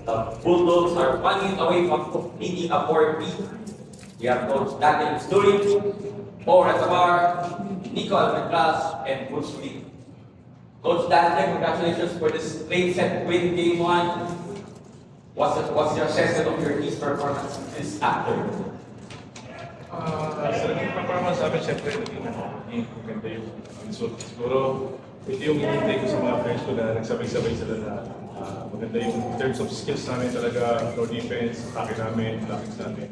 The Bulldogs are 1 minute away from completing a 4P. We have Coach Daniel Sturing, Paul Rezavar, Nico Almendras, and Bruce Lee. Coach Daniel, congratulations for this late set win game 1. What's your assessment of your team's performance this afternoon? Sa naging performance namin, syempre, naging maganda yung result. Siguro, ito yung hinihintay ko sa mga friends ko na nagsabay-sabay sila na maganda yung in terms of skills namin talaga, no defense, atake namin, blocking namin.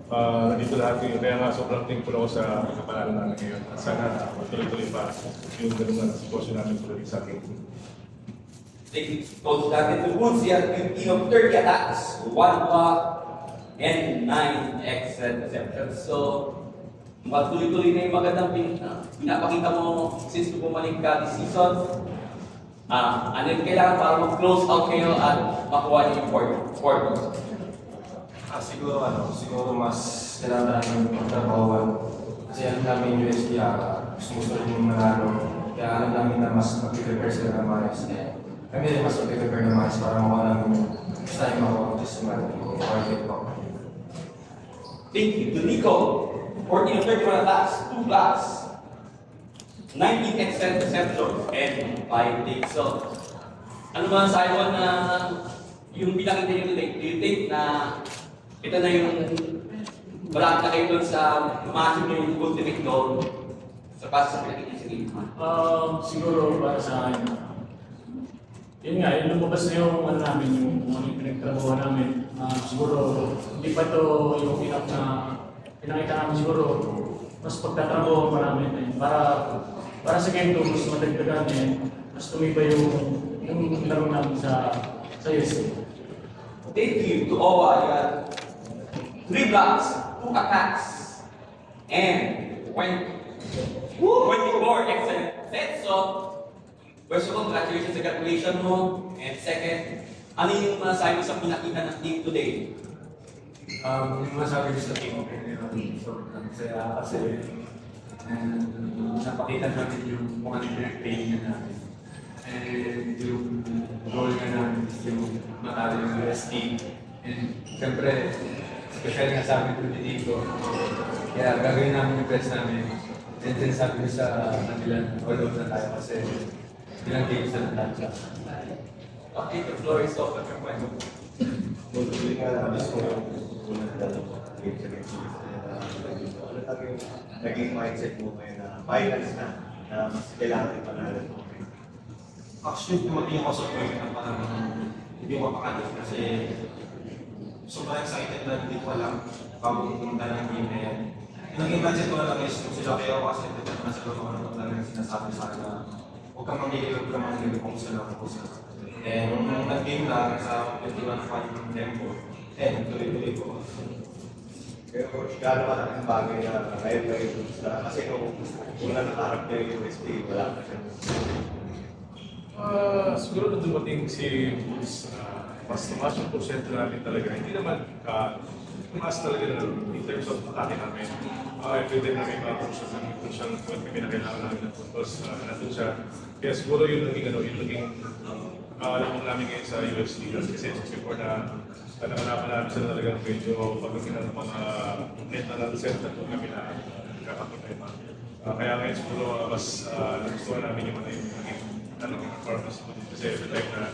Nandito lahat yun. Kaya nga, sobrang thankful ako sa panalo namin ngayon. At sana tuloy-tuloy pa yung ganun na sitwasyon namin tuloy sa akin. Thank you, Coach Daniel. The Bulls, you have 15 of 30 attacks, 1 block, and 9 extra receptions. So, matuloy-tuloy na yung magandang pinapakita mo since bumalik ka this season. Ano yung kailangan para mag-close out kayo at makuha niyo yung 4 siguro mas kailangan namin pagtrabahuan. Kasi alam namin yung USD, gusto rin yung manalo. Kaya alam namin na mas mag-prepare sila ng maayos. Kami rin mas mag-prepare ng maayos para makuha namin yung gusto namin makuha this month, yung target ko. Thank you to Nico. 14 of 31 attacks, 2 blocks, 19 extra receptions, and 5 takes. So, ano ba ang sayo na yung pinakita niyo today? Do you think na ito na yung wala na kayo doon sa massive na yung ultimate goal sa pasa sa pinakita niyo sa game? Siguro para sa akin, yun nga, yung lumabas na yung ano namin, yung pinagtrabaho namin. Siguro, hindi pa ito yung enough na pinakita namin siguro, mas pagtatrabaho pa namin. Para sa game 2, mas madagdagan mas tumibay yung laro namin sa USD. Thank you to Owa. You had 3 blocks, 2 attacks, and 24 extra sets. So, first of all, congratulations sa graduation mo. And second, ano yung masasabi mo sa pinakita ng team today? Yung masabi ko sa team, sobrang saya kasi napakita namin yung kung ano yung pinag-training namin. And yung goal nga namin is yung matalo yung UST. And siyempre, special nga sa amin ito dito. Kaya gagawin namin yung best namin. And then sabi ko sa kanila, all over na tayo kasi ilang games na natin. Okay, the floor is open for questions. Mostly nga namin ko yung unang dalawang game sa game. Naging mindset mo ngayon na finals na mas kailangan yung panalo. Actually, dumating ako sa point na parang hindi ko mapakalit kasi sobrang excited na hindi ko alam bago pumunta ng game na yan. Yung naging mindset ko na lang is kung sila kayo kasi nasa loob ako ng talagang sinasabi sa akin na huwag kang mangyayari kung sila ko sila. And nung nag-game lang sa 21-5 tempo, tuloy-tuloy ko. Pero Coach, gano'n ka ng bagay na ngayon kayo sa kasi kung una nakaharap kayo yung USP, wala ka siya. Siguro na dumating si Bulls, mas tumaas yung porsyento namin talaga. Hindi naman tumaas talaga na in terms of atake namin. Pwede namin ma-function namin kung siyang pinakailangan namin ng puntos. Nandun siya. Kaya siguro yung naging alam mo namin ngayon sa USD. Kasi before na naman namin sila talagang medyo pagdating ng mga net na set na kung kami na nagkakaproblema. Kaya ngayon siguro mas nagustuhan namin yung naging performance mo dito. Kasi every time na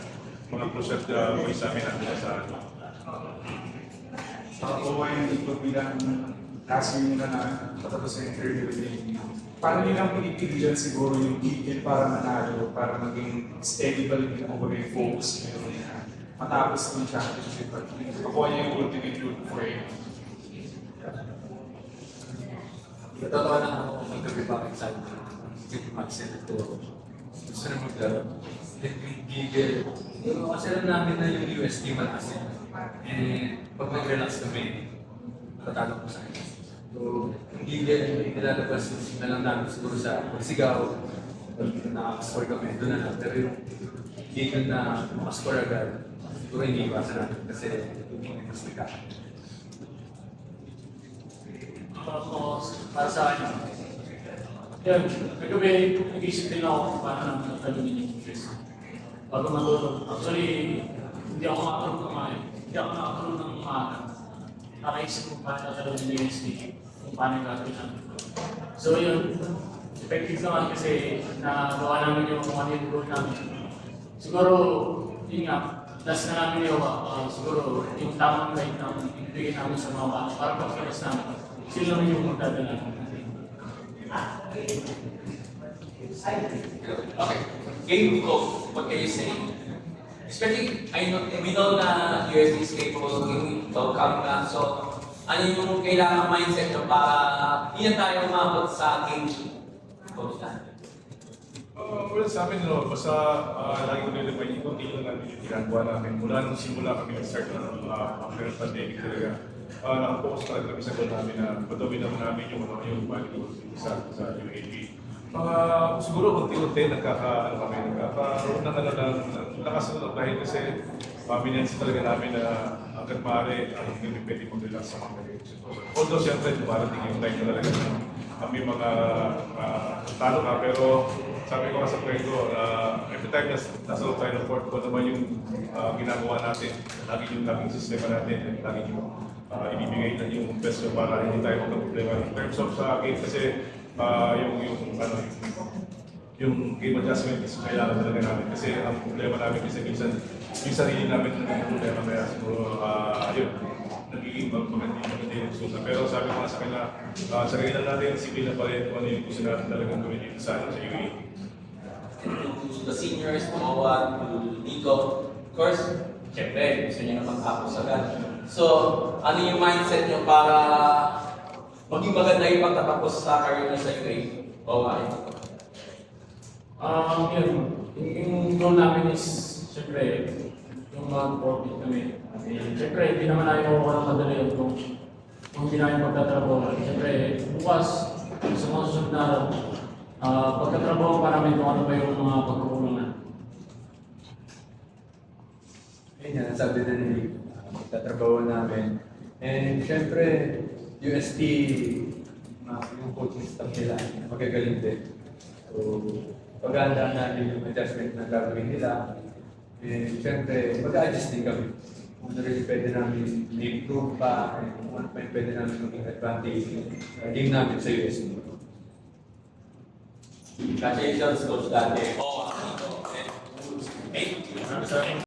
mga crucial points namin namin sa Sa kakuha yung ikot bilang last year na patapos sa interview with him. Paano nilang pinipili dyan siguro yung gigil para manalo, para maging steady pa rin yung over yung focus nyo na matapos ng championship at kakuha niya yung ultimate route for him. Totoo na ako magkabi pa excited. Hindi mag-set ito. Gusto na maglaro. Gigil. Pero kasi alam namin na yung USD mataas yun. Pag nag-relax kami, matatalo ko sa akin. So, yung gigil, nilalabas na lang namin siguro sa pagsigaw. Nakaka-score kami, doon na lang. Pero yung gigil na makascore agad, siguro hindi iwasan natin kasi yung mas nagkakaroon. Para sa akin, yun, kagabi, nag-isip din ako kung paano namin nagtalunin yung interest. Bago matulog. Actually, hindi ako makakaroon ng kumain. Hindi ako nakakaroon ng umaga. Nakaisip ko paano nagkaroon ng USD, kung paano yung gagawin namin. So yun, effective naman kasi nagawa namin yung ano yung goal namin. Siguro, yun nga, last na namin yung siguro yung tamang rate na ibigay namin sa mga bata para pag-focus namin. Sila naman yung magdadala. Okay. Game Nico, what can you say? Especially, we know na USD is capable of giving coming na. So, ano yung kailangan mindset nyo para hindi na tayo umabot sa game coach na? Well, sa amin, no, basta lagi ko nila may continue namin yung ginagawa namin. Mula nung simula kami nag-start ng current pandemic talaga, nakapokus talaga kami sa goal namin na patuloy naman namin yung value sa UAP. Siguro unti-unti nagkakaroon ng lakas ng dahil kasi minensi talaga namin na hanggat maaari hindi pwede mag-relax sa mga sitwasyon. Although siyempre dumarating yung time na talaga na kami mga talo ka, pero sabi ko sa kwento, every time nasa loob tayo ng court, kung naman yung ginagawa natin, lagi yung laging sistema natin, lagi yung ibibigay na yung best para hindi tayo magka-problema. In terms of sa game kasi, yung game adjustment is kailangan talaga namin kasi ang problema namin kasi minsan yung sarili namin naging problema kaya siguro nagiging maganda yung resulta. Pero sabi ko nga sa kanila, sarili lang natin, isipin na pa rin kung ano yung gusto natin talagang gawin dito sa UAE. To the seniors, to Owa, to Nico, of course, syempre, gusto nyo na magtapos agad. So, ano yung mindset nyo para maging maganda yung pagtatapos sa career nyo sa UAE? Owa, Yung goal namin is, syempre, yung mag-profit kami. Syempre, hindi naman namin makukuha ng madali yun kung hindi namin magtatrabaho. Syempre, bukas, sa mga susunod na araw, pagkatrabaho pa namin kung ano ba yung mga pagkukulangan. Ayun yan, sabi na ni magtatrabaho namin. And syempre, UST, yung coaching staff nila, magagaling din. So, paghandaan natin yung adjustment na gagawin nila. And syempre, mag-adjust din kami. Kung ano rin pwede namin i-improve pa, and kung ano pa yung pwede namin maging advantage game namin sa UST. congratulations, Coach Dante. Owa, Nico, and Hey.